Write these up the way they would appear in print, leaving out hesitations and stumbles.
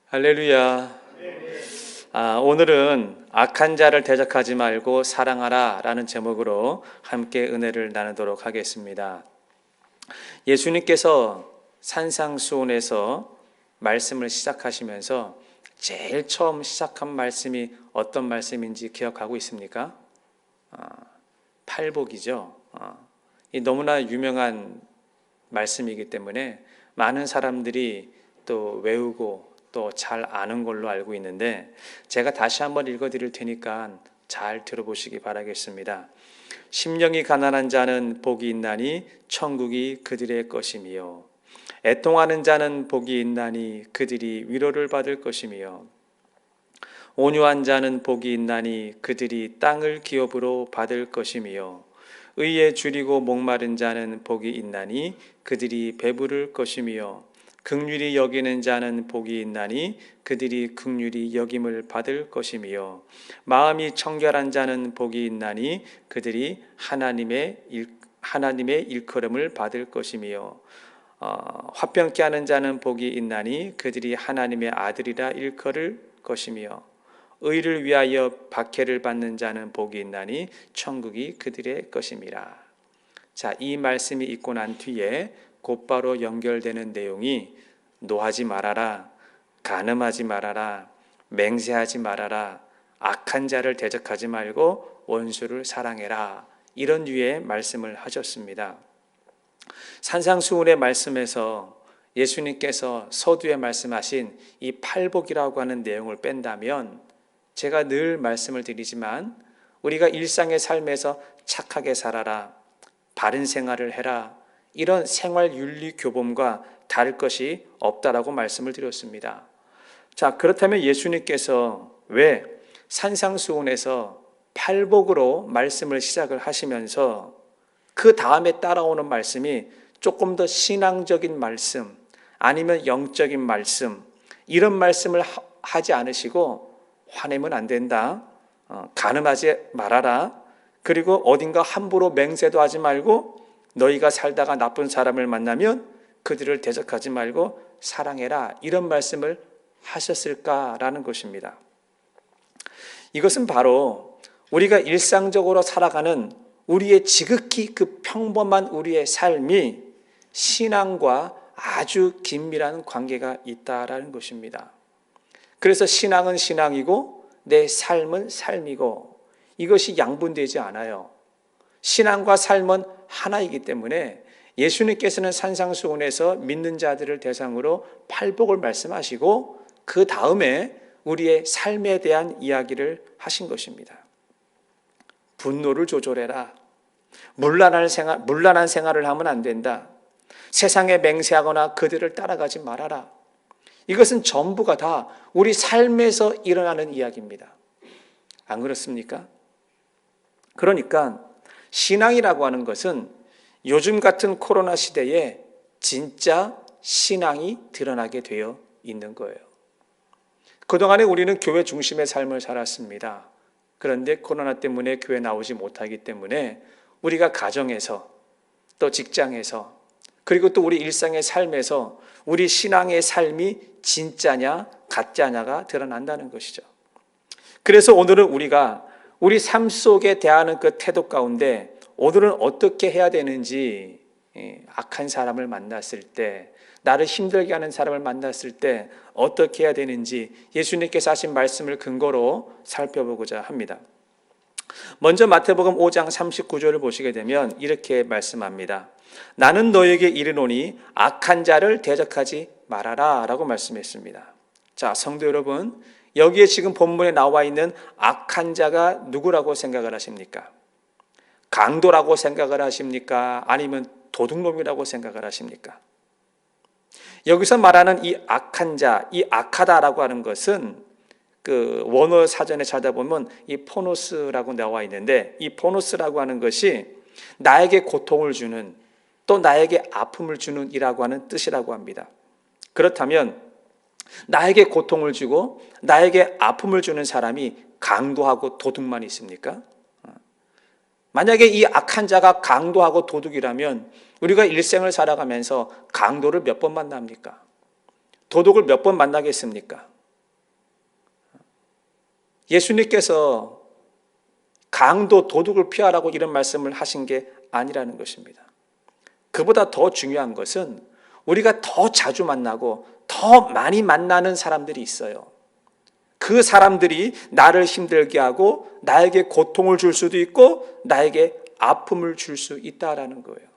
할렐루야. 오늘은 악한 자를 대적하지 말고 사랑하라 라는 제목으로 함께 은혜를 나누도록 하겠습니다. 예수님께서 산상수훈에서 말씀을 시작하시면서 제일 처음 시작한 말씀이 어떤 말씀인지 기억하고 있습니까? 팔복이죠. 이 너무나 유명한 말씀이기 때문에 많은 사람들이 또 외우고 또 잘 아는 걸로 알고 있는데, 제가 다시 한번 읽어드릴 테니까 잘 들어보시기 바라겠습니다. 심령이 가난한 자는 복이 있나니 천국이 그들의 것이며, 애통하는 자는 복이 있나니 그들이 위로를 받을 것이며, 온유한 자는 복이 있나니 그들이 땅을 기업으로 받을 것이며, 의에 줄이고 목마른 자는 복이 있나니 그들이 배부를 것이며, 긍휼히 여기는 자는 복이 있나니 그들이 긍휼히 여김을 받을 것이며, 마음이 청결한 자는 복이 있나니 그들이 하나님의 일컬음을 받을 것이며, 화평케 하는 자는 복이 있나니 그들이 하나님의 아들이라 일컬을 것이며, 의를 위하여 박해를 받는 자는 복이 있나니 천국이 그들의 것임이라. 자, 이 말씀이 있고 난 뒤에 곧바로 연결되는 내용이 노하지 말아라, 간음하지 말아라, 맹세하지 말아라, 악한 자를 대적하지 말고 원수를 사랑해라, 이런 류의 말씀을 하셨습니다. 산상수훈의 말씀에서 예수님께서 서두에 말씀하신 이 팔복이라고 하는 내용을 뺀다면, 제가 늘 말씀을 드리지만 우리가 일상의 삶에서 착하게 살아라, 바른 생활을 해라, 이런 생활 윤리 교범과 다를 것이 없다라고 말씀을 드렸습니다. 자, 그렇다면 예수님께서 왜 산상수훈에서 팔복으로 말씀을 시작을 하시면서 그 다음에 따라오는 말씀이 조금 더 신앙적인 말씀, 아니면 영적인 말씀, 이런 말씀을 하지 않으시고, 화내면 안 된다, 간음하지 말아라, 그리고 어딘가 함부로 맹세도 하지 말고, 너희가 살다가 나쁜 사람을 만나면 그들을 대적하지 말고 사랑해라, 이런 말씀을 하셨을까라는 것입니다. 이것은 바로 우리가 일상적으로 살아가는 우리의 지극히 그 평범한 우리의 삶이 신앙과 아주 긴밀한 관계가 있다라는 것입니다. 그래서 신앙은 신앙이고 내 삶은 삶이고, 이것이 양분되지 않아요. 신앙과 삶은 하나이기 때문에 예수님께서는 산상수훈에서 믿는 자들을 대상으로 팔복을 말씀하시고, 그 다음에 우리의 삶에 대한 이야기를 하신 것입니다. 분노를 조절해라, 문란한 생활을 하면 안 된다, 세상에 맹세하거나 그들을 따라가지 말아라. 이것은 전부가 다 우리 삶에서 일어나는 이야기입니다. 안 그렇습니까? 그러니까 신앙이라고 하는 것은 요즘 같은 코로나 시대에 진짜 신앙이 드러나게 되어 있는 거예요. 그동안에 우리는 교회 중심의 삶을 살았습니다. 그런데 코로나 때문에 교회 나오지 못하기 때문에 우리가 가정에서, 또 직장에서, 그리고 또 우리 일상의 삶에서 우리 신앙의 삶이 진짜냐 가짜냐가 드러난다는 것이죠. 그래서 오늘은 우리가 우리 삶 속에 대하는 그 태도 가운데 오늘은 어떻게 해야 되는지, 악한 사람을 만났을 때, 나를 힘들게 하는 사람을 만났을 때 어떻게 해야 되는지 예수님께서 하신 말씀을 근거로 살펴보고자 합니다. 먼저 마태복음 5장 39절을 보시게 되면 이렇게 말씀합니다. 나는 너에게 이르노니 악한 자를 대적하지 말아라 라고 말씀했습니다. 자, 성도 여러분, 여기에 지금 본문에 나와 있는 악한 자가 누구라고 생각을 하십니까? 강도라고 생각을 하십니까? 아니면 도둑놈이라고 생각을 하십니까? 여기서 말하는 이 악한 자, 이 악하다라고 하는 것은 그 원어 사전에 찾아보면 이 포노스라고 나와 있는데, 이 포노스라고 하는 것이 나에게 고통을 주는, 또 나에게 아픔을 주는 이라고 하는 뜻이라고 합니다. 그렇다면 나에게 고통을 주고 나에게 아픔을 주는 사람이 강도하고 도둑만 있습니까? 만약에 이 악한 자가 강도하고 도둑이라면 우리가 일생을 살아가면서 강도를 몇 번 만납니까? 도둑을 몇 번 만나겠습니까? 예수님께서 강도 도둑을 피하라고 이런 말씀을 하신 게 아니라는 것입니다. 그보다 더 중요한 것은 우리가 더 자주 만나고 더 많이 만나는 사람들이 있어요. 그 사람들이 나를 힘들게 하고 나에게 고통을 줄 수도 있고 나에게 아픔을 줄 수 있다라는 거예요.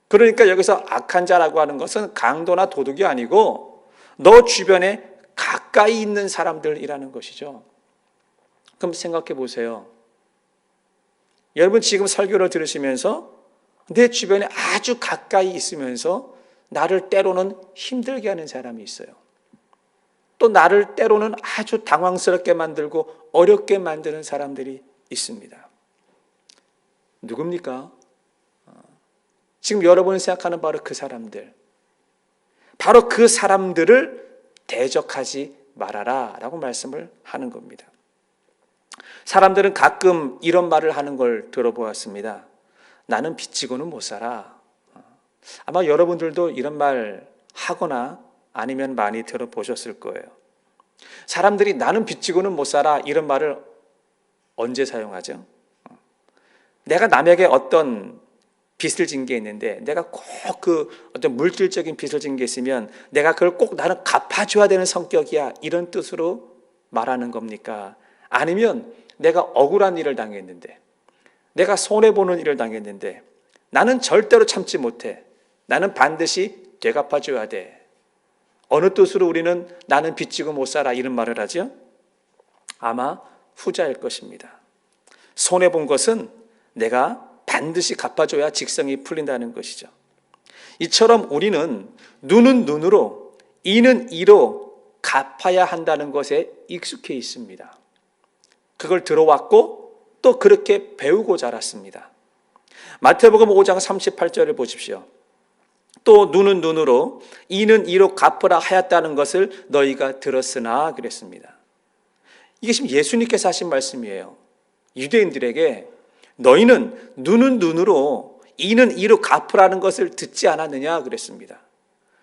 그러니까 여기서 악한 자라고 하는 것은 강도나 도둑이 아니고 너 주변에 가까이 있는 사람들이라는 것이죠. 그럼 생각해 보세요. 여러분 지금 설교를 들으시면서 내 주변에 아주 가까이 있으면서 나를 때로는 힘들게 하는 사람이 있어요. 또 나를 때로는 아주 당황스럽게 만들고 어렵게 만드는 사람들이 있습니다. 누굽니까? 지금 여러분이 생각하는 바로 그 사람들. 바로 그 사람들을 대적하지 말아라 라고 말씀을 하는 겁니다. 사람들은 가끔 이런 말을 하는 걸 들어보았습니다. 나는 빚지고는 못 살아. 아마 여러분들도 이런 말 하거나 아니면 많이 들어보셨을 거예요. 사람들이 나는 빚지고는 못 살아 이런 말을 언제 사용하죠? 내가 남에게 어떤 빚을 진 게 있는데 내가 꼭 그 어떤 물질적인 빚을 진 게 있으면 내가 그걸 꼭 나는 갚아줘야 되는 성격이야 이런 뜻으로 말하는 겁니까? 아니면 내가 억울한 일을 당했는데 내가 손해보는 일을 당했는데 나는 절대로 참지 못해. 나는 반드시 되갚아줘야 돼. 어느 뜻으로 우리는 나는 빚지고 못 살아 이런 말을 하죠? 아마 후자일 것입니다. 손해본 것은 내가 반드시 갚아줘야 직성이 풀린다는 것이죠. 이처럼 우리는 눈은 눈으로 이는 이로 갚아야 한다는 것에 익숙해 있습니다. 그걸 들어왔고 또 그렇게 배우고 자랐습니다. 마태복음 5장 38절을 보십시오. 또 눈은 눈으로 이는 이로 갚으라 하였다는 것을 너희가 들었으나 그랬습니다. 이게 지금 예수님께서 하신 말씀이에요. 유대인들에게 너희는 눈은 눈으로 이는 이로 갚으라는 것을 듣지 않았느냐 그랬습니다.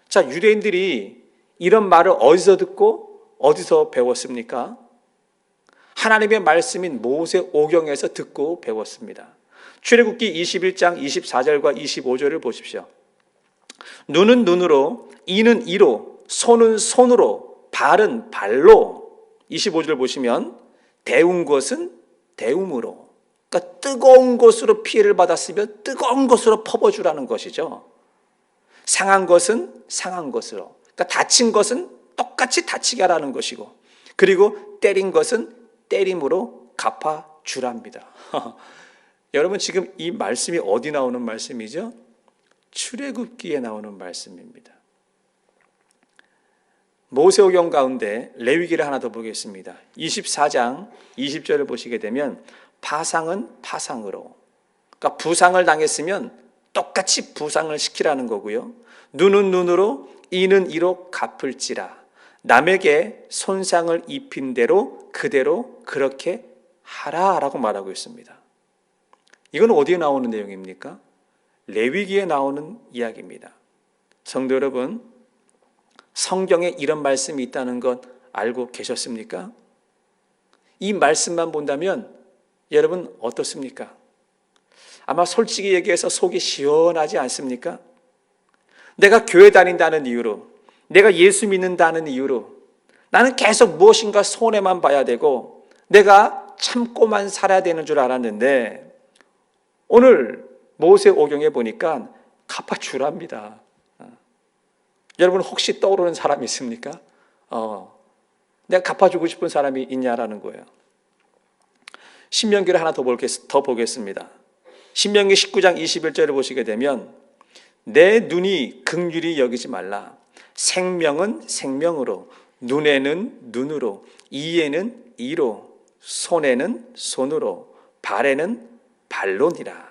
자, 유대인들이 이런 말을 어디서 듣고 어디서 배웠습니까? 하나님의 말씀인 모세오경에서 듣고 배웠습니다. 출애굽기 21장 24절과 25절을 보십시오. 눈은 눈으로 이는 이로 손은 손으로 발은 발로 25절 보시면 데운 것은 데움으로 그러니까 뜨거운 것으로 피해를 받았으면 뜨거운 것으로 퍼부어주라는 것이죠. 상한 것은 상한 것으로 그러니까 다친 것은 똑같이 다치게 하라는 것이고 그리고 때린 것은 때림으로 갚아주랍니다. 여러분 지금 이 말씀이 어디 나오는 말씀이죠? 출애굽기에 나오는 말씀입니다. 모세오경 가운데 레위기를 하나 더 보겠습니다. 24장 20절을 보시게 되면 파상은 파상으로 그러니까 부상을 당했으면 똑같이 부상을 시키라는 거고요. 눈은 눈으로 이는 이로 갚을지라 남에게 손상을 입힌 대로 그대로 그렇게 하라라고 말하고 있습니다. 이건 어디에 나오는 내용입니까? 레위기에 나오는 이야기입니다. 성도 여러분, 성경에 이런 말씀이 있다는 것 알고 계셨습니까? 이 말씀만 본다면 여러분 어떻습니까? 아마 솔직히 얘기해서 속이 시원하지 않습니까? 내가 교회 다닌다는 이유로 내가 예수 믿는다는 이유로 나는 계속 무엇인가 손해만 봐야 되고 내가 참고만 살아야 되는 줄 알았는데 오늘 모세오경에 보니까 갚아주랍니다. 여러분 혹시 떠오르는 사람이 있습니까? 내가 갚아주고 싶은 사람이 있냐라는 거예요. 신명기를 하나 더 보겠습니다. 신명기 19장 21절을 보시게 되면 내 눈이 긍휼히 여기지 말라. 생명은 생명으로, 눈에는 눈으로, 이에는 이로, 손에는 손으로, 발에는 발로니라.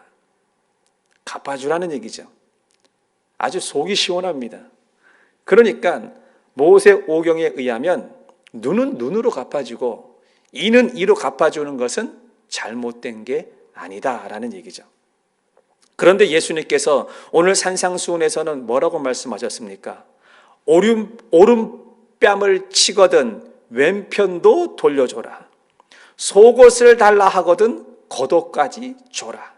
갚아주라는 얘기죠. 아주 속이 시원합니다. 그러니까 모세오경에 의하면 눈은 눈으로 갚아주고 이는 이로 갚아주는 것은 잘못된 게 아니다라는 얘기죠. 그런데 예수님께서 오늘 산상수훈에서는 뭐라고 말씀하셨습니까? 오른뺨을 치거든 왼편도 돌려줘라. 속옷을 달라 하거든 겉옷까지 줘라.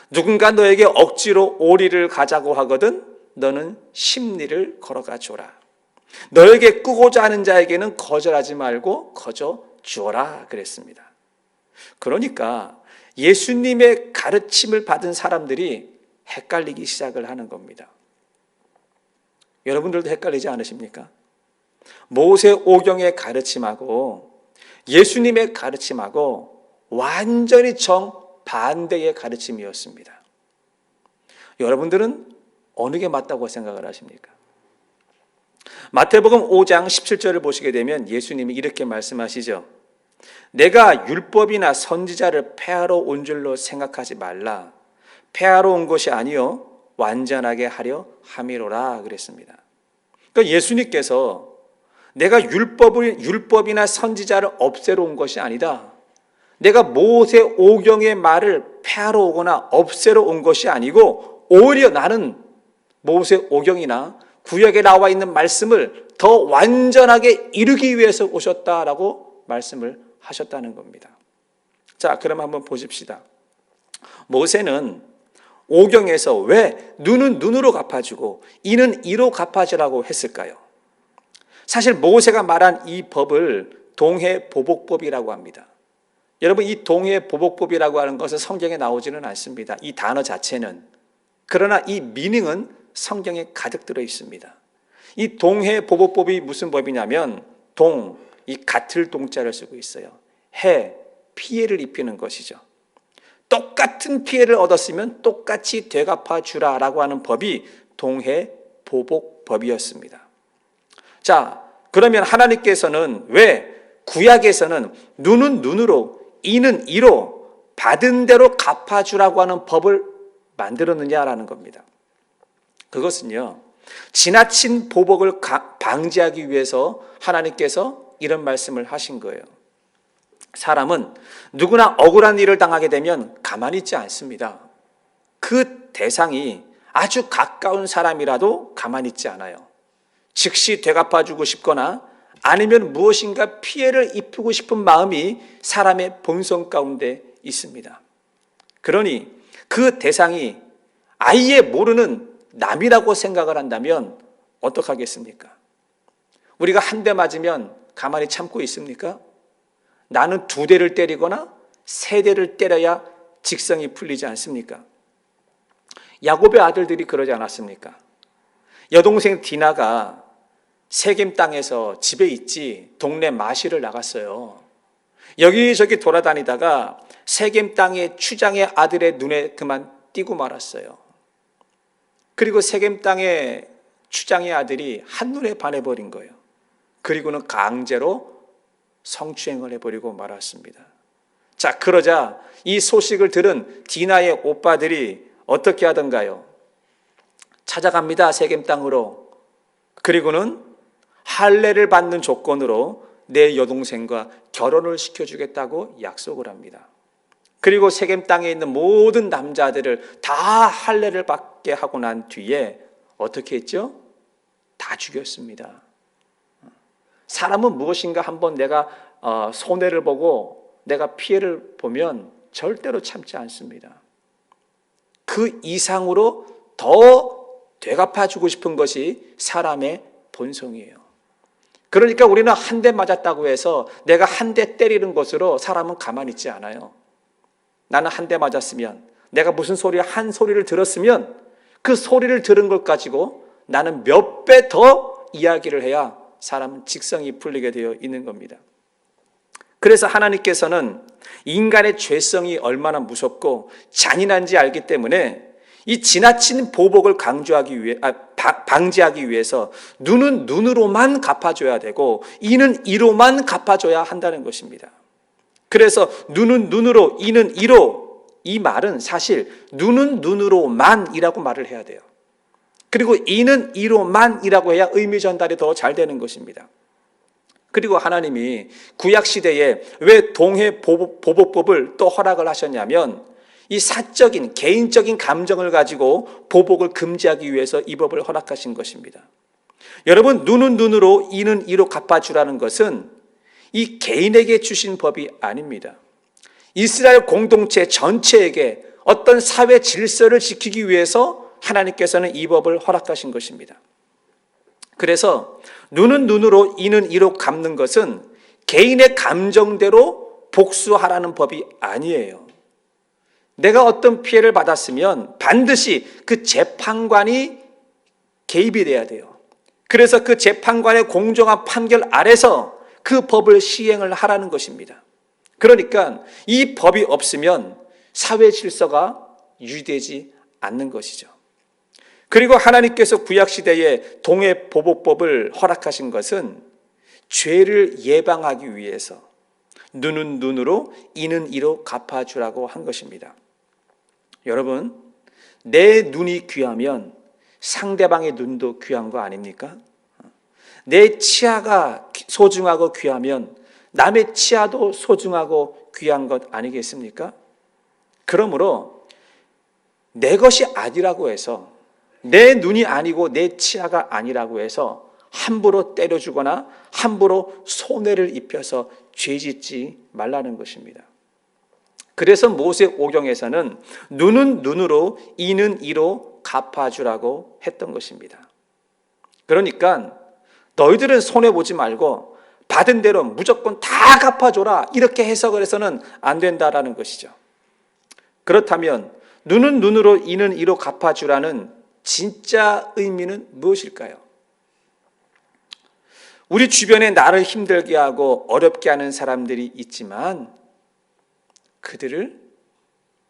누군가 너에게 억지로 오리를 가자고 하거든 너는 십리를 걸어가 줘라. 너에게 꾸고자 하는 자에게는 거절하지 말고 거저 주어라 그랬습니다. 그러니까 예수님의 가르침을 받은 사람들이 헷갈리기 시작을 하는 겁니다. 여러분들도 헷갈리지 않으십니까? 모세오경의 가르침하고 예수님의 가르침하고 완전히 정반대의 가르침이었습니다. 여러분들은 어느 게 맞다고 생각을 하십니까? 마태복음 5장 17절을 보시게 되면 예수님이 이렇게 말씀하시죠. 내가 율법이나 선지자를 폐하러 온 줄로 생각하지 말라. 폐하러 온 것이 아니요 완전하게 하려 함이로라 그랬습니다. 그러니까 예수님께서 내가 율법이나 선지자를 없애러 온 것이 아니다. 내가 모세오경의 말을 폐하러 오거나 없애러 온 것이 아니고 오히려 나는 모세오경이나 구약에 나와 있는 말씀을 더 완전하게 이루기 위해서 오셨다라고 말씀을 하셨다는 겁니다. 자, 그럼 한번 보십시다. 모세는 오경에서 왜 눈은 눈으로 갚아주고 이는 이로 갚아주라고 했을까요? 사실 모세가 말한 이 법을 동해보복법이라고 합니다. 여러분, 이 동해보복법이라고 하는 것은 성경에 나오지는 않습니다. 이 단어 자체는. 그러나 이 미닝은 성경에 가득 들어 있습니다. 이 동해보복법이 무슨 법이냐면 동, 이 같을 동자를 쓰고 있어요. 해, 피해를 입히는 것이죠. 똑같은 피해를 얻었으면 똑같이 되갚아 주라라고 하는 법이 동해보복법이었습니다. 자, 그러면 하나님께서는 왜 구약에서는 눈은 눈으로 이는 이로 받은 대로 갚아주라고 하는 법을 만들었느냐라는 겁니다. 그것은요, 지나친 보복을 방지하기 위해서 하나님께서 이런 말씀을 하신 거예요. 사람은 누구나 억울한 일을 당하게 되면 가만히 있지 않습니다. 그 대상이 아주 가까운 사람이라도 가만히 있지 않아요. 즉시 되갚아주고 싶거나 아니면 무엇인가 피해를 입히고 싶은 마음이 사람의 본성 가운데 있습니다. 그러니 그 대상이 아예 모르는 남이라고 생각을 한다면 어떡하겠습니까? 우리가 한 대 맞으면 가만히 참고 있습니까? 나는 2대를 때리거나 3대를 때려야 직성이 풀리지 않습니까? 야곱의 아들들이 그러지 않았습니까? 여동생 디나가 세겜 땅에서 집에 있지 동네 마실을 나갔어요. 여기저기 돌아다니다가 세겜 땅의 추장의 아들의 눈에 그만 띄고 말았어요. 그리고 세겜 땅의 추장의 아들이 한눈에 반해버린 거예요. 그리고는 강제로 성추행을 해버리고 말았습니다. 자, 그러자 이 소식을 들은 디나의 오빠들이 어떻게 하던가요? 찾아갑니다, 세겜 땅으로. 그리고는 할례를 받는 조건으로 내 여동생과 결혼을 시켜주겠다고 약속을 합니다. 그리고 세겜 땅에 있는 모든 남자들을 다 할례를 받게 하고 난 뒤에 어떻게 했죠? 다 죽였습니다. 사람은 무엇인가 한번 내가 손해를 보고 내가 피해를 보면 절대로 참지 않습니다. 그 이상으로 더 되갚아주고 싶은 것이 사람의 본성이에요. 그러니까 우리는 한 대 맞았다고 해서 내가 한 대 때리는 것으로 사람은 가만히 있지 않아요. 나는 한 대 맞았으면, 내가 무슨 한 소리를 들었으면 그 소리를 들은 것 가지고 나는 몇 배 더 이야기를 해야 사람은 직성이 풀리게 되어 있는 겁니다. 그래서 하나님께서는 인간의 죄성이 얼마나 무섭고 잔인한지 알기 때문에 이 지나친 보복을 방지하기 위해서 눈은 눈으로만 갚아줘야 되고 이는 이로만 갚아줘야 한다는 것입니다. 그래서 눈은 눈으로 이는 이로, 이 말은 사실 눈은 눈으로만이라고 말을 해야 돼요. 그리고 이는 이로만이라고 해야 의미 전달이 더 잘 되는 것입니다. 그리고 하나님이 구약시대에 왜 동해보복법을 또 허락을 하셨냐면 이 사적인 개인적인 감정을 가지고 보복을 금지하기 위해서 이 법을 허락하신 것입니다. 여러분, 눈은 눈으로 이는 이로 갚아주라는 것은 이 개인에게 주신 법이 아닙니다. 이스라엘 공동체 전체에게 어떤 사회 질서를 지키기 위해서 하나님께서는 이 법을 허락하신 것입니다. 그래서 눈은 눈으로 이는 이로 갚는 것은 개인의 감정대로 복수하라는 법이 아니에요. 내가 어떤 피해를 받았으면 반드시 그 재판관이 개입이 돼야 돼요. 그래서 그 재판관의 공정한 판결 아래서 그 법을 시행을 하라는 것입니다. 그러니까 이 법이 없으면 사회 질서가 유지되지 않는 것이죠. 그리고 하나님께서 구약시대에 동해보복법을 허락하신 것은 죄를 예방하기 위해서 눈은 눈으로 이는 이로 갚아주라고 한 것입니다. 여러분, 내 눈이 귀하면 상대방의 눈도 귀한 거 아닙니까? 내 치아가 소중하고 귀하면 남의 치아도 소중하고 귀한 것 아니겠습니까? 그러므로 내 것이 아니라고 해서, 내 눈이 아니고 내 치아가 아니라고 해서 함부로 때려주거나 함부로 손해를 입혀서 죄짓지 말라는 것입니다. 그래서 모세오경에서는 눈은 눈으로 이는 이로 갚아주라고 했던 것입니다. 그러니까 너희들은 손해보지 말고 받은 대로 무조건 다 갚아줘라, 이렇게 해석을 해서는 안 된다라는 것이죠. 그렇다면 눈은 눈으로 이는 이로 갚아주라는 진짜 의미는 무엇일까요? 우리 주변에 나를 힘들게 하고 어렵게 하는 사람들이 있지만 그들을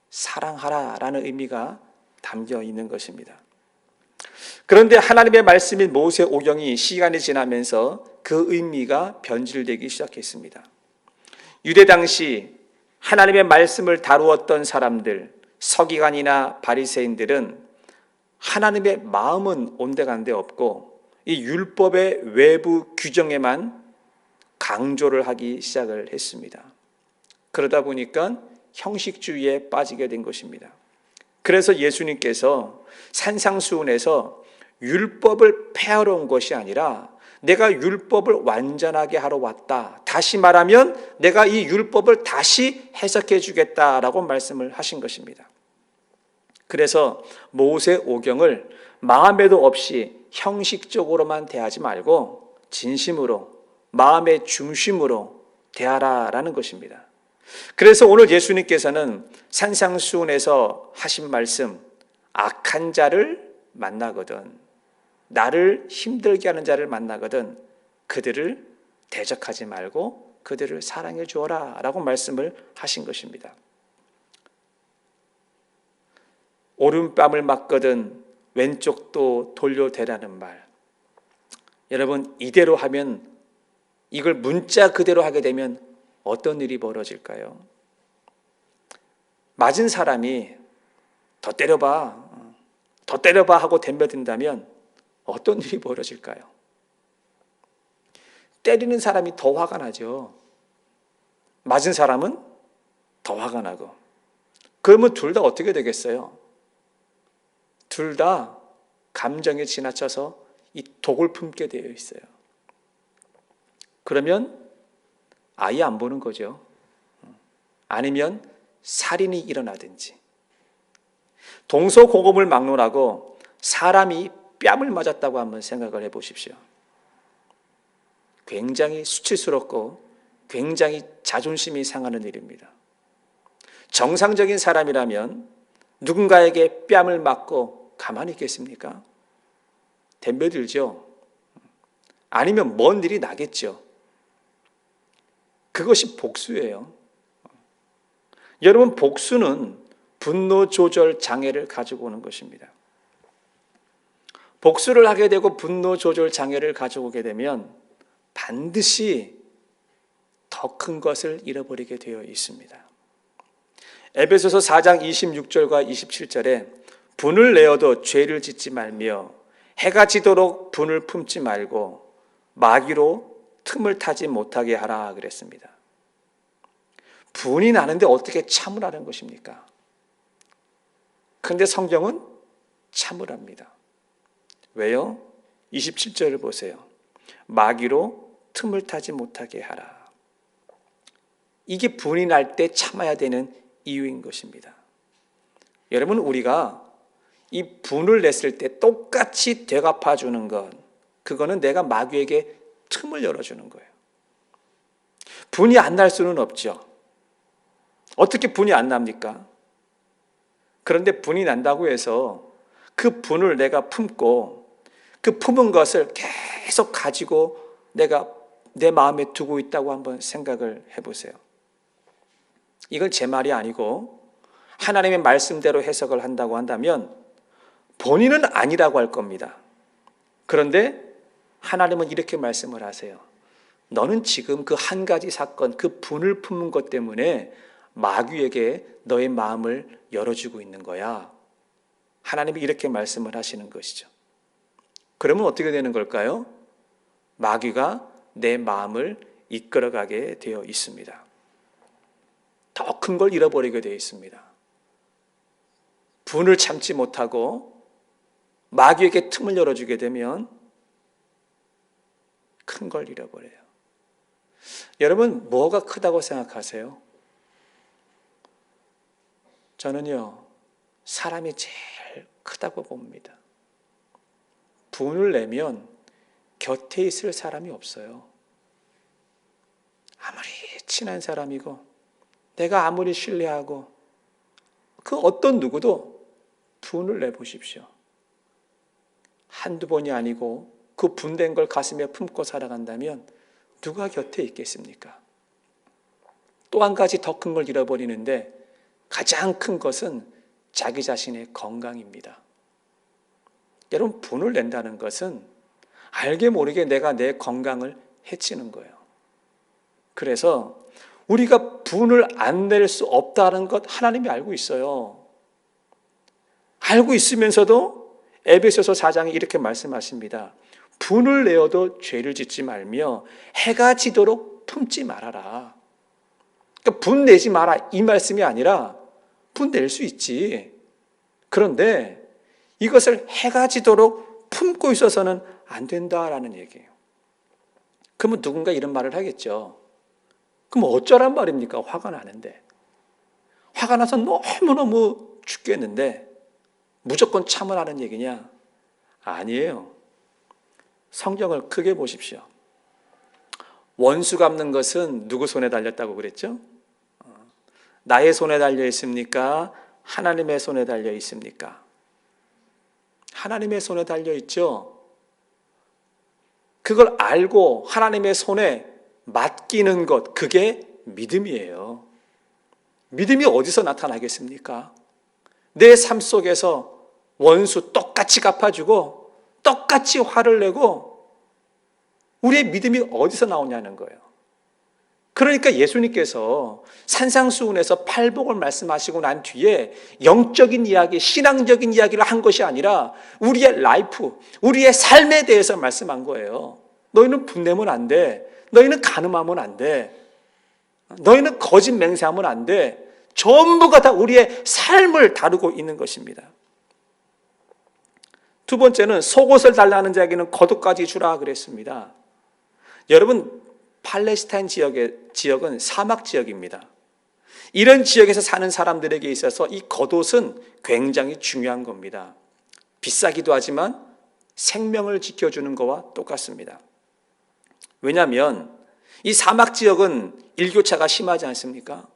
사랑하라라는 의미가 담겨 있는 것입니다. 그런데 하나님의 말씀인 모세오경이 시간이 지나면서 그 의미가 변질되기 시작했습니다. 유대 당시 하나님의 말씀을 다루었던 사람들, 서기관이나 바리새인들은 하나님의 마음은 온데간데 없고 이 율법의 외부 규정에만 강조를 하기 시작을 했습니다. 그러다 보니까 형식주의에 빠지게 된 것입니다. 그래서 예수님께서 산상수훈에서 율법을 폐하러 온 것이 아니라 내가 율법을 완전하게 하러 왔다. 다시 말하면 내가 이 율법을 다시 해석해 주겠다라고 말씀을 하신 것입니다. 그래서 모세오경을 마음에도 없이 형식적으로만 대하지 말고 진심으로, 마음의 중심으로 대하라라는 것입니다. 그래서 오늘 예수님께서는 산상수훈에서 하신 말씀, 악한 자를 만나거든, 나를 힘들게 하는 자를 만나거든 그들을 대적하지 말고 그들을 사랑해 주어라 라고 말씀을 하신 것입니다. 오른뺨을 맞거든 왼쪽도 돌려대라는 말, 여러분 이대로 하면, 이걸 문자 그대로 하게 되면 어떤 일이 벌어질까요? 맞은 사람이 더 때려봐, 더 때려봐 하고 덤벼든다면 어떤 일이 벌어질까요? 때리는 사람이 더 화가 나죠. 맞은 사람은 더 화가 나고. 그러면 둘 다 어떻게 되겠어요? 둘 다 감정에 지나쳐서 이 독을 품게 되어 있어요. 그러면 아예 안 보는 거죠. 아니면 살인이 일어나든지. 동서고금을 막론하고 사람이 뺨을 맞았다고 한번 생각을 해보십시오. 굉장히 수치스럽고 굉장히 자존심이 상하는 일입니다. 정상적인 사람이라면 누군가에게 뺨을 맞고 가만히 있겠습니까? 덤벼들죠. 아니면 뭔 일이 나겠죠. 그것이 복수예요. 여러분, 복수는 분노 조절 장애를 가지고 오는 것입니다. 복수를 하게 되고 분노 조절 장애를 가져오게 되면 반드시 더 큰 것을 잃어버리게 되어 있습니다. 에베소서 4장 26절과 27절에 분을 내어도 죄를 짓지 말며 해가 지도록 분을 품지 말고 마귀로 틈을 타지 못하게 하라 그랬습니다. 분이 나는데 어떻게 참으라는 것입니까? 그런데 성경은 참으랍니다. 왜요? 27절을 보세요. 마귀로 틈을 타지 못하게 하라. 이게 분이 날 때 참아야 되는 이유인 것입니다. 여러분, 우리가 이 분을 냈을 때 똑같이 되갚아 주는 것, 그거는 내가 마귀에게 틈을 열어주는 거예요. 분이 안 날 수는 없죠. 어떻게 분이 안 납니까? 그런데 분이 난다고 해서 그 분을 내가 품고 그 품은 것을 계속 가지고 내가 내 마음에 두고 있다고 한번 생각을 해보세요. 이건 제 말이 아니고 하나님의 말씀대로 해석을 한다고 한다면 본인은 아니라고 할 겁니다. 그런데 하나님은 이렇게 말씀을 하세요. 너는 지금 그 한 가지 사건, 그 분을 품은 것 때문에 마귀에게 너의 마음을 열어주고 있는 거야. 하나님이 이렇게 말씀을 하시는 것이죠. 그러면 어떻게 되는 걸까요? 마귀가 내 마음을 이끌어가게 되어 있습니다. 더 큰 걸 잃어버리게 되어 있습니다. 분을 참지 못하고 마귀에게 틈을 열어주게 되면 큰 걸 잃어버려요. 여러분, 뭐가 크다고 생각하세요? 저는요, 사람이 제일 크다고 봅니다. 분을 내면 곁에 있을 사람이 없어요. 아무리 친한 사람이고 내가 아무리 신뢰하고 그 어떤 누구도 분을 내보십시오. 한두 번이 아니고 그 분된 걸 가슴에 품고 살아간다면 누가 곁에 있겠습니까? 또 한 가지 더 큰 걸 잃어버리는데 가장 큰 것은 자기 자신의 건강입니다. 여러분, 분을 낸다는 것은 알게 모르게 내가 내 건강을 해치는 거예요. 그래서 우리가 분을 안 낼 수 없다는 것 하나님이 알고 있어요. 알고 있으면서도 에베소서 4장에 이렇게 말씀하십니다. 분을 내어도 죄를 짓지 말며 해가 지도록 품지 말아라. 그러니까 분 내지 마라 이 말씀이 아니라 분 낼 수 있지. 그런데 이것을 해가 지도록 품고 있어서는 안 된다라는 얘기예요. 그러면 누군가 이런 말을 하겠죠. 그럼 어쩌란 말입니까? 화가 나는데. 화가 나서 너무너무 죽겠는데 무조건 참으라는 얘기냐? 아니에요. 성경을 크게 보십시오. 원수 갚는 것은 누구 손에 달렸다고 그랬죠? 나의 손에 달려 있습니까? 하나님의 손에 달려 있습니까? 하나님의 손에 달려 있죠. 그걸 알고 하나님의 손에 맡기는 것, 그게 믿음이에요. 믿음이 어디서 나타나겠습니까? 내 삶 속에서 원수 똑같이 갚아주고 똑같이 화를 내고 우리의 믿음이 어디서 나오냐는 거예요. 그러니까 예수님께서 산상수훈에서 팔복을 말씀하시고 난 뒤에 영적인 이야기, 신앙적인 이야기를 한 것이 아니라 우리의 라이프, 우리의 삶에 대해서 말씀한 거예요. 너희는 분내면 안 돼. 너희는 간음하면 안 돼. 너희는 거짓 맹세하면 안 돼. 전부가 다 우리의 삶을 다루고 있는 것입니다. 두 번째는 속옷을 달라는 자에게는 겉옷까지 주라 그랬습니다. 여러분, 팔레스타인 지역은 사막 지역입니다. 이런 지역에서 사는 사람들에게 있어서 이 겉옷은 굉장히 중요한 겁니다. 비싸기도 하지만 생명을 지켜주는 것과 똑같습니다. 왜냐하면 이 사막 지역은 일교차가 심하지 않습니까?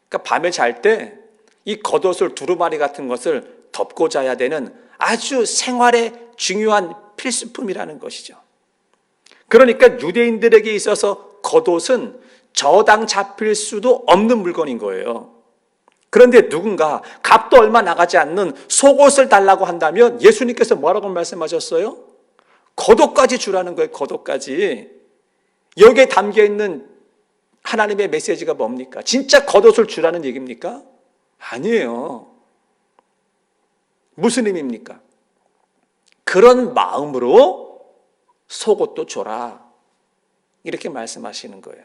그러니까 밤에 잘 때 이 겉옷을 두루마리 같은 것을 덮고 자야 되는 아주 생활에 중요한 필수품이라는 것이죠. 그러니까 유대인들에게 있어서 겉옷은 저당 잡힐 수도 없는 물건인 거예요. 그런데 누군가 값도 얼마 나가지 않는 속옷을 달라고 한다면 예수님께서 뭐라고 말씀하셨어요? 겉옷까지 주라는 거예요. 겉옷까지. 여기에 담겨있는 하나님의 메시지가 뭡니까? 진짜 겉옷을 주라는 얘기입니까? 아니에요. 무슨 의미입니까? 그런 마음으로 속옷도 줘라. 이렇게 말씀하시는 거예요.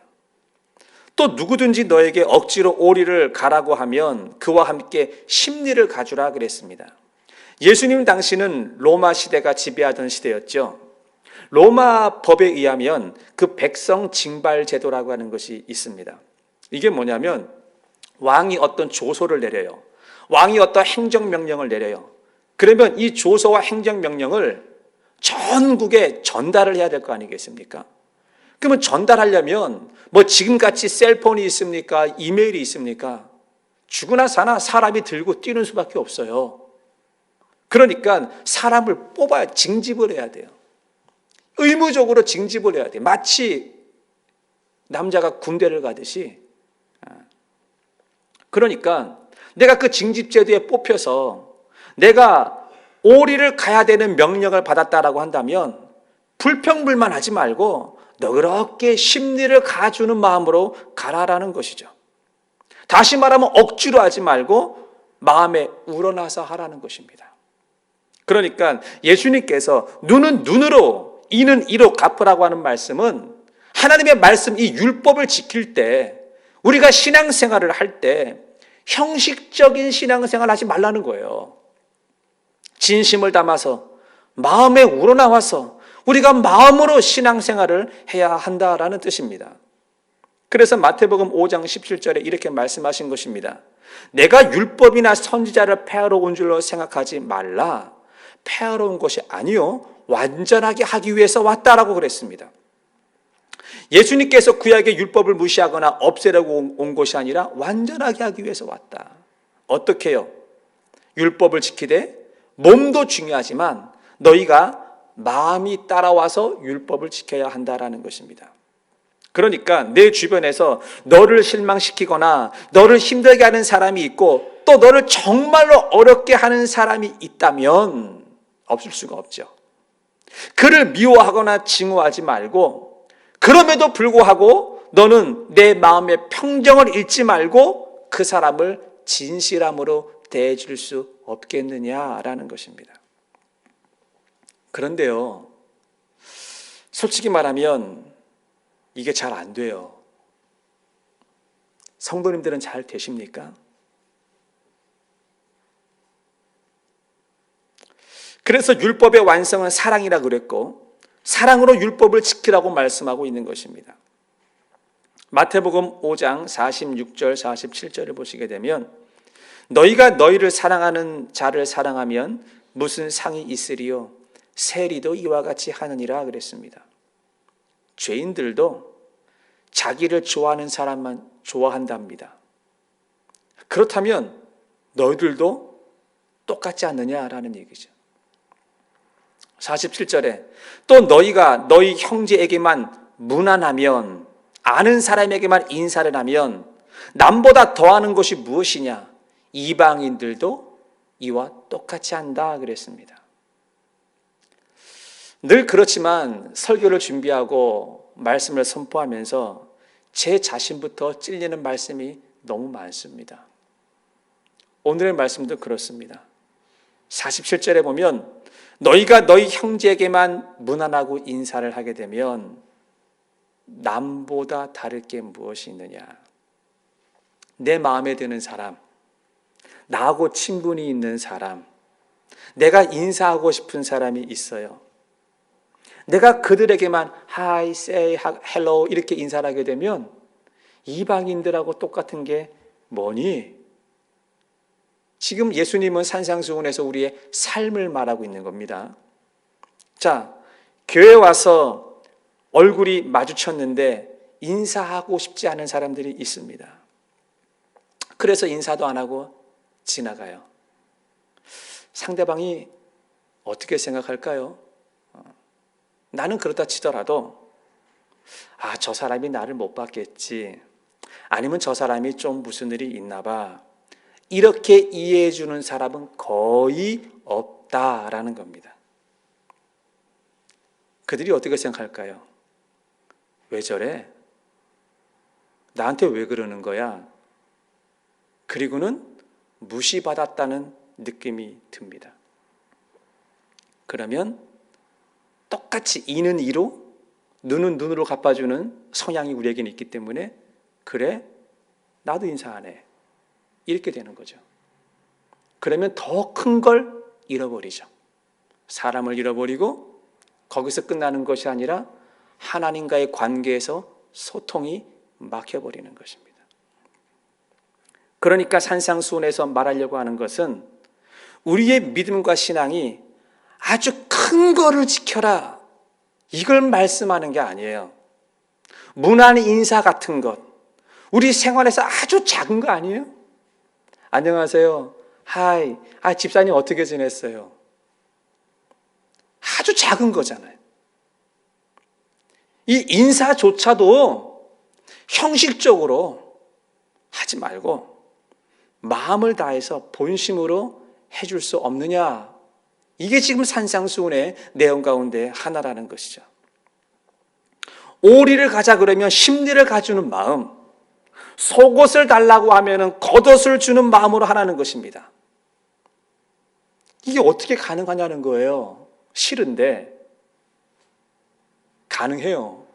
또 누구든지 너에게 억지로 오리를 가라고 하면 그와 함께 십리를 가주라 그랬습니다. 예수님 당시는 로마 시대가 지배하던 시대였죠. 로마 법에 의하면 그 백성 징발 제도라고 하는 것이 있습니다. 이게 뭐냐면 왕이 어떤 조서를 내려요. 왕이 어떤 행정명령을 내려요. 그러면 이 조서와 행정명령을 전국에 전달을 해야 될 거 아니겠습니까? 그러면 전달하려면 뭐 지금같이 셀폰이 있습니까? 이메일이 있습니까? 죽으나 사나 사람이 들고 뛰는 수밖에 없어요. 그러니까 사람을 뽑아야 징집을 해야 돼요. 의무적으로 징집을 해야 돼요. 마치 남자가 군대를 가듯이. 그러니까 내가 그 징집제도에 뽑혀서 내가 오리를 가야 되는 명령을 받았다라고 한다면 불평불만하지 말고 너그럽게 심리를 가주는 마음으로 가라라는 것이죠. 다시 말하면 억지로 하지 말고 마음에 우러나서 하라는 것입니다. 그러니까 예수님께서 눈은 눈으로 이는 이로 갚으라고 하는 말씀은 하나님의 말씀, 이 율법을 지킬 때 우리가 신앙생활을 할 때 형식적인 신앙생활을 하지 말라는 거예요. 진심을 담아서 마음에 우러나와서 우리가 마음으로 신앙생활을 해야 한다라는 뜻입니다. 그래서 마태복음 5장 17절에 이렇게 말씀하신 것입니다. 내가 율법이나 선지자를 폐하러 온 줄로 생각하지 말라. 폐하러 온 것이 아니요 완전하게 하기 위해서 왔다라고 그랬습니다. 예수님께서 구약의 율법을 무시하거나 없애려고 온 것이 아니라 완전하게 하기 위해서 왔다. 어떻게 해요? 율법을 지키되 몸도 중요하지만 너희가 마음이 따라와서 율법을 지켜야 한다라는 것입니다. 그러니까 내 주변에서 너를 실망시키거나 너를 힘들게 하는 사람이 있고 또 너를 정말로 어렵게 하는 사람이 있다면 없을 수가 없죠. 그를 미워하거나 증오하지 말고 그럼에도 불구하고 너는 내 마음의 평정을 잃지 말고 그 사람을 진실함으로 대해줄 수 없겠느냐라는 것입니다. 그런데요, 솔직히 말하면 이게 잘 안 돼요. 성도님들은 잘 되십니까? 그래서 율법의 완성은 사랑이라 그랬고 사랑으로 율법을 지키라고 말씀하고 있는 것입니다. 마태복음 5장 46절 47절을 보시게 되면 너희가 너희를 사랑하는 자를 사랑하면 무슨 상이 있으리요 세리도 이와 같이 하느니라 그랬습니다. 죄인들도 자기를 좋아하는 사람만 좋아한답니다. 그렇다면 너희들도 똑같지 않느냐라는 얘기죠. 47절에 또 너희가 너희 형제에게만 무난하면 아는 사람에게만 인사를 하면 남보다 더하는 것이 무엇이냐 이방인들도 이와 똑같이 한다 그랬습니다. 늘 그렇지만 설교를 준비하고 말씀을 선포하면서 제 자신부터 찔리는 말씀이 너무 많습니다. 오늘의 말씀도 그렇습니다. 47절에 보면 너희가 너희 형제에게만 무난하고 인사를 하게 되면 남보다 다를 게 무엇이 있느냐. 내 마음에 드는 사람, 나하고 친분이 있는 사람, 내가 인사하고 싶은 사람이 있어요. 내가 그들에게만 Hi, say, hello 이렇게 인사를 하게 되면 이방인들하고 똑같은 게 뭐니? 지금 예수님은 산상수훈에서 우리의 삶을 말하고 있는 겁니다. 자, 교회 와서 얼굴이 마주쳤는데 인사하고 싶지 않은 사람들이 있습니다. 그래서 인사도 안 하고 지나가요. 상대방이 어떻게 생각할까요? 나는 그렇다 치더라도 저 사람이 나를 못 봤겠지. 아니면 저 사람이 좀 무슨 일이 있나 봐. 이렇게 이해해 주는 사람은 거의 없다라는 겁니다. 그들이 어떻게 생각할까요? 왜 저래? 나한테 왜 그러는 거야? 그리고는 무시받았다는 느낌이 듭니다. 그러면 똑같이 이는 이로 눈은 눈으로 갚아주는 성향이 우리에게는 있기 때문에 그래? 나도 인사 안 해. 이렇게 되는 거죠. 그러면 더 큰 걸 잃어버리죠. 사람을 잃어버리고 거기서 끝나는 것이 아니라 하나님과의 관계에서 소통이 막혀버리는 것입니다. 그러니까 산상수훈에서 말하려고 하는 것은 우리의 믿음과 신앙이 아주 큰 거를 지켜라, 이걸 말씀하는 게 아니에요. 무난 인사 같은 것, 우리 생활에서 아주 작은 거 아니에요? 안녕하세요. 하이. 집사님 어떻게 지냈어요? 아주 작은 거잖아요. 이 인사조차도 형식적으로 하지 말고 마음을 다해서 본심으로 해줄 수 없느냐? 이게 지금 산상수훈의 내용 가운데 하나라는 것이죠. 오리를 가자 그러면 심리를 가주는 마음, 속옷을 달라고 하면 겉옷을 주는 마음으로 하라는 것입니다. 이게 어떻게 가능하냐는 거예요. 싫은데 가능해요.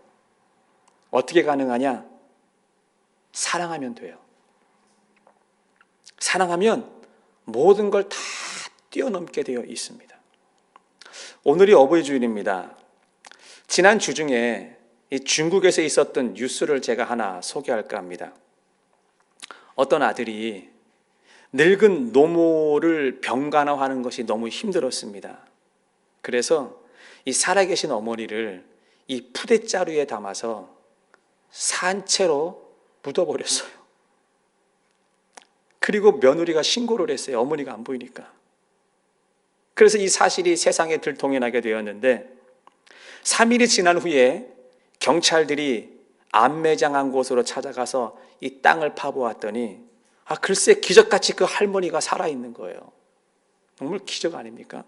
어떻게 가능하냐? 사랑하면 돼요. 사랑하면 모든 걸 다 뛰어넘게 되어 있습니다. 오늘이 어버이 주일입니다. 지난 주 중에 이 중국에서 있었던 뉴스를 제가 하나 소개할까 합니다. 어떤 아들이 늙은 노모를 병간호하는 것이 너무 힘들었습니다. 그래서 이 살아계신 어머니를 이 푸대자루에 담아서 산채로 묻어버렸어요. 그리고 며느리가 신고를 했어요. 어머니가 안 보이니까. 그래서 이 사실이 세상에 들통이 되었는데 3일이 지난 후에 경찰들이 안매장한 곳으로 찾아가서 이 땅을 파보았더니 글쎄 기적같이 그 할머니가 살아있는 거예요. 정말 기적 아닙니까?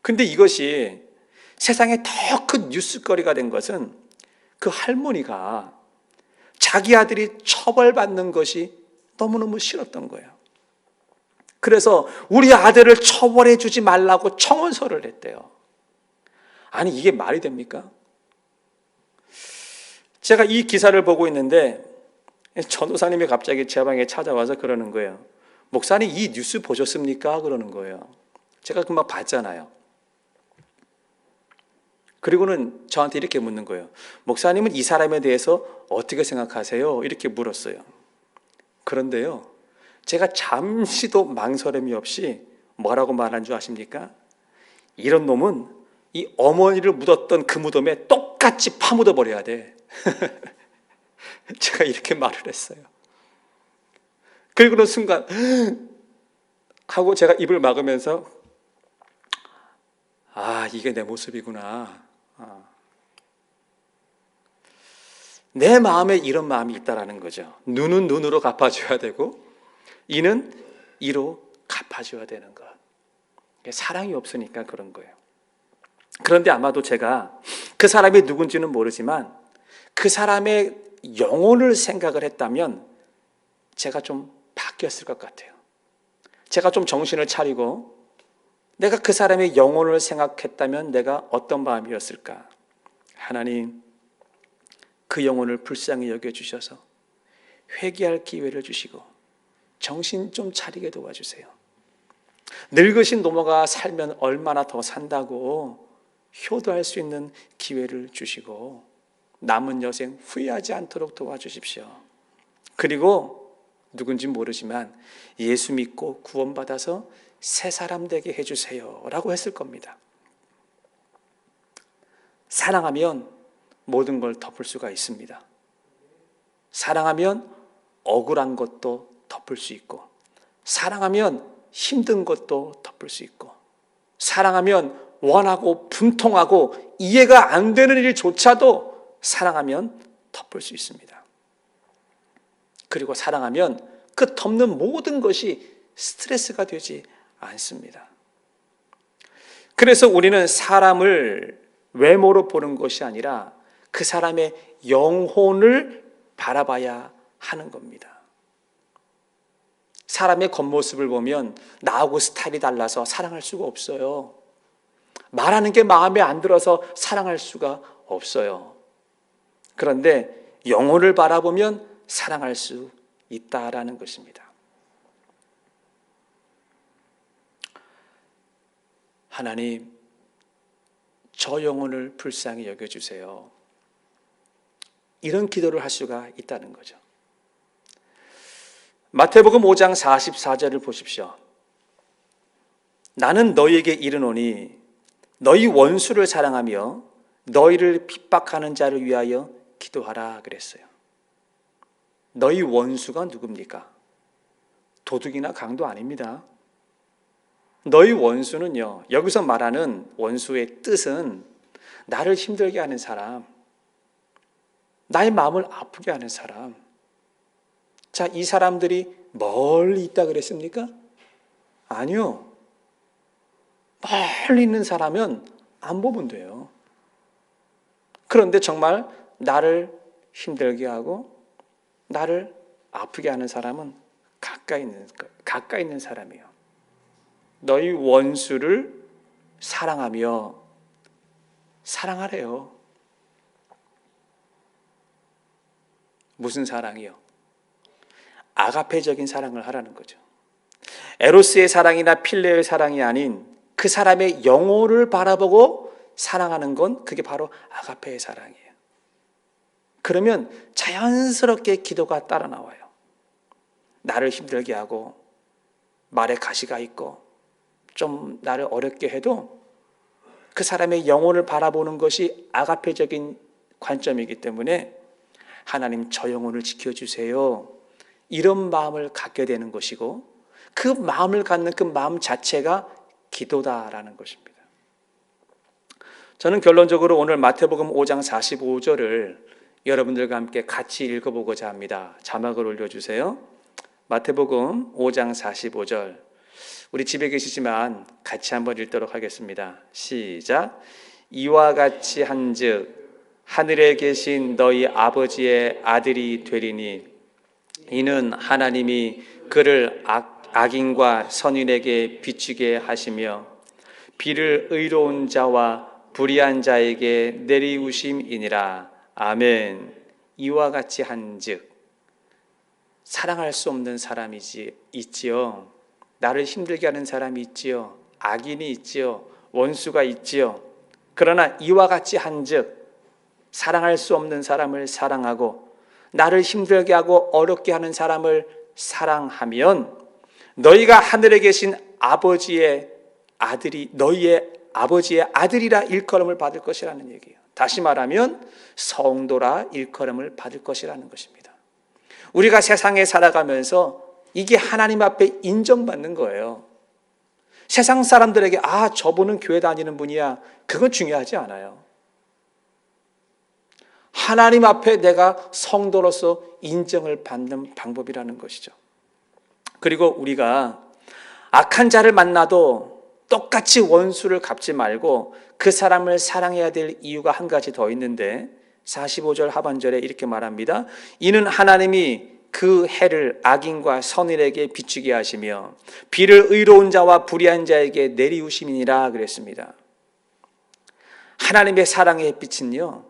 근데 이것이 세상에 더 큰 뉴스거리가 된 것은 그 할머니가 자기 아들이 처벌받는 것이 너무너무 싫었던 거예요. 그래서 우리 아들을 처벌해 주지 말라고 청원서를 냈대요. 아니 이게 말이 됩니까? 제가 이 기사를 보고 있는데 전도사님이 갑자기 제 방에 찾아와서 그러는 거예요. 목사님 이 뉴스 보셨습니까? 그러는 거예요. 제가 금방 봤잖아요. 그리고는 저한테 이렇게 묻는 거예요. 목사님은 이 사람에 대해서 어떻게 생각하세요? 이렇게 물었어요. 그런데요, 제가 잠시도 망설임이 없이 뭐라고 말한 줄 아십니까? 이런 놈은 이 어머니를 묻었던 그 무덤에 똑같이 파묻어 버려야 돼. 제가 이렇게 말을 했어요. 그리고는 순간 하고 제가 입을 막으면서 이게 내 모습이구나. 내 마음에 이런 마음이 있다라는 거죠. 눈은 눈으로 갚아줘야 되고 이는 이로 갚아줘야 되는 것. 사랑이 없으니까 그런 거예요. 그런데 아마도 제가 그 사람이 누군지는 모르지만 그 사람의 영혼을 생각을 했다면 제가 좀 바뀌었을 것 같아요. 제가 좀 정신을 차리고 내가 그 사람의 영혼을 생각했다면 내가 어떤 마음이었을까? 하나님, 그 영혼을 불쌍히 여겨주셔서 회개할 기회를 주시고 정신 좀 차리게 도와주세요. 늙으신 노모가 살면 얼마나 더 산다고 효도할 수 있는 기회를 주시고 남은 여생 후회하지 않도록 도와주십시오. 그리고 누군지 모르지만 예수 믿고 구원받아서 새 사람 되게 해주세요 라고 했을 겁니다. 사랑하면 모든 걸 덮을 수가 있습니다. 사랑하면 억울한 것도 덮을 수 있고, 사랑하면 힘든 것도 덮을 수 있고, 사랑하면 원하고 분통하고 이해가 안 되는 일조차도 사랑하면 덮을 수 있습니다. 그리고 사랑하면 그 덮는 모든 것이 스트레스가 되지 않습니다. 그래서 우리는 사람을 외모로 보는 것이 아니라 그 사람의 영혼을 바라봐야 하는 겁니다. 사람의 겉모습을 보면 나하고 스타일이 달라서 사랑할 수가 없어요. 말하는 게 마음에 안 들어서 사랑할 수가 없어요. 그런데 영혼을 바라보면 사랑할 수 있다라는 것입니다. 하나님, 저 영혼을 불쌍히 여겨주세요. 이런 기도를 할 수가 있다는 거죠. 마태복음 5장 44절을 보십시오. 나는 너희에게 이르노니 너희 원수를 사랑하며 너희를 핍박하는 자를 위하여 기도하라 그랬어요. 너희 원수가 누굽니까? 도둑이나 강도 아닙니다. 너희 원수는요, 여기서 말하는 원수의 뜻은 나를 힘들게 하는 사람, 나의 마음을 아프게 하는 사람. 자, 이 사람들이 멀리 있다 그랬습니까? 아니요. 멀리 있는 사람은 안 보면 돼요. 그런데 정말 나를 힘들게 하고 나를 아프게 하는 사람은 가까이 있는 사람이에요. 너희 원수를 사랑하며, 사랑하래요. 무슨 사랑이요? 아가페적인 사랑을 하라는 거죠. 에로스의 사랑이나 필레의 사랑이 아닌 그 사람의 영혼을 바라보고 사랑하는 건 그게 바로 아가페의 사랑이에요. 그러면 자연스럽게 기도가 따라 나와요. 나를 힘들게 하고 말에 가시가 있고 좀 나를 어렵게 해도 그 사람의 영혼을 바라보는 것이 아가페적인 관점이기 때문에 하나님 저 영혼을 지켜주세요. 이런 마음을 갖게 되는 것이고 그 마음을 갖는 그 마음 자체가 기도다라는 것입니다. 저는 결론적으로 오늘 마태복음 5장 45절을 여러분들과 함께 같이 읽어보고자 합니다. 자막을 올려주세요. 마태복음 5장 45절. 우리 집에 계시지만 같이 한번 읽도록 하겠습니다. 시작. 이와 같이 한즉 하늘에 계신 너희 아버지의 아들이 되리니 이는 하나님이 그를 악인과 선인에게 비추게 하시며 비를 의로운 자와 불의한 자에게 내리우심이니라. 아멘. 이와 같이 한즉 사랑할 수 없는 사람이 있지요. 나를 힘들게 하는 사람이 있지요. 악인이 있지요. 원수가 있지요. 그러나 이와 같이 한즉 사랑할 수 없는 사람을 사랑하고 나를 힘들게 하고 어렵게 하는 사람을 사랑하면 너희가 하늘에 계신 아버지의 아들이 너희의 아버지의 아들이라 일컬음을 받을 것이라는 얘기예요. 다시 말하면 성도라 일컬음을 받을 것이라는 것입니다. 우리가 세상에 살아가면서 이게 하나님 앞에 인정받는 거예요. 세상 사람들에게 저분은 교회 다니는 분이야. 그건 중요하지 않아요. 하나님 앞에 내가 성도로서 인정을 받는 방법이라는 것이죠. 그리고 우리가 악한 자를 만나도 똑같이 원수를 갚지 말고 그 사람을 사랑해야 될 이유가 한 가지 더 있는데 45절 하반절에 이렇게 말합니다. 이는 하나님이 그 해를 악인과 선인에게 비추게 하시며 비를 의로운 자와 불의한 자에게 내리우심이니라 그랬습니다. 하나님의 사랑의 햇빛은요,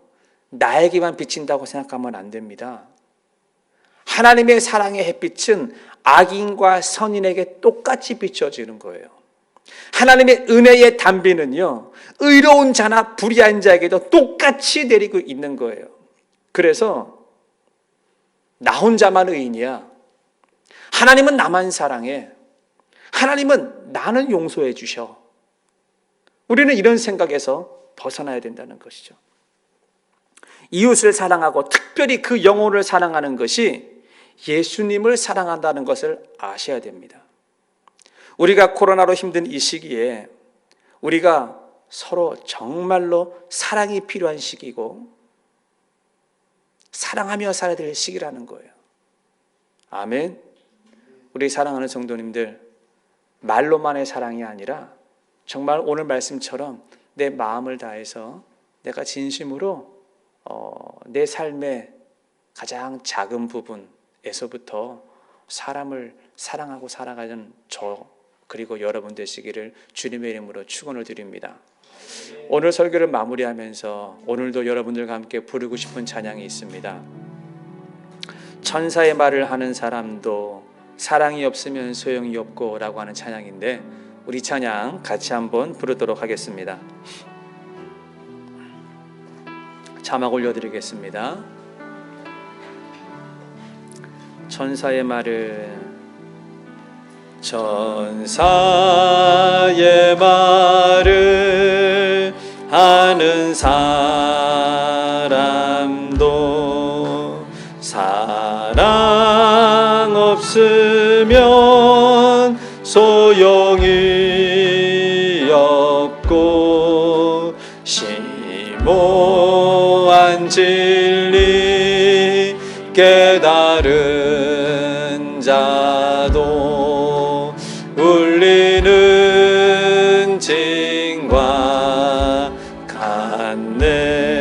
나에게만 비친다고 생각하면 안 됩니다. 하나님의 사랑의 햇빛은 악인과 선인에게 똑같이 비춰지는 거예요. 하나님의 은혜의 담비는요, 의로운 자나 불의한 자에게도 똑같이 내리고 있는 거예요. 그래서 나 혼자만 의인이야. 하나님은 나만 사랑해. 하나님은 나는 용서해 주셔. 우리는 이런 생각에서 벗어나야 된다는 것이죠. 이웃을 사랑하고 특별히 그 영혼을 사랑하는 것이 예수님을 사랑한다는 것을 아셔야 됩니다. 우리가 코로나로 힘든 이 시기에 우리가 서로 정말로 사랑이 필요한 시기고 사랑하며 살아야 될 시기라는 거예요. 아멘. 우리 사랑하는 성도님들, 말로만의 사랑이 아니라 정말 오늘 말씀처럼 내 마음을 다해서 내가 진심으로 내 삶의 가장 작은 부분에서부터 사람을 사랑하고 살아가는 저 그리고 여러분 되시기를 주님의 이름으로 축원을 드립니다. 오늘 설교를 마무리하면서 오늘도 여러분들과 함께 부르고 싶은 찬양이 있습니다. 천사의 말을 하는 사람도 사랑이 없으면 소용이 없고 라고 하는 찬양인데 우리 찬양 같이 한번 부르도록 하겠습니다. 자막 올려드리겠습니다. 천사의 말을 천사의 말을 하는 사람도 사랑 없으면 소용이 없고 심오한 진리 깨달은 자도 울리는 징과 같네.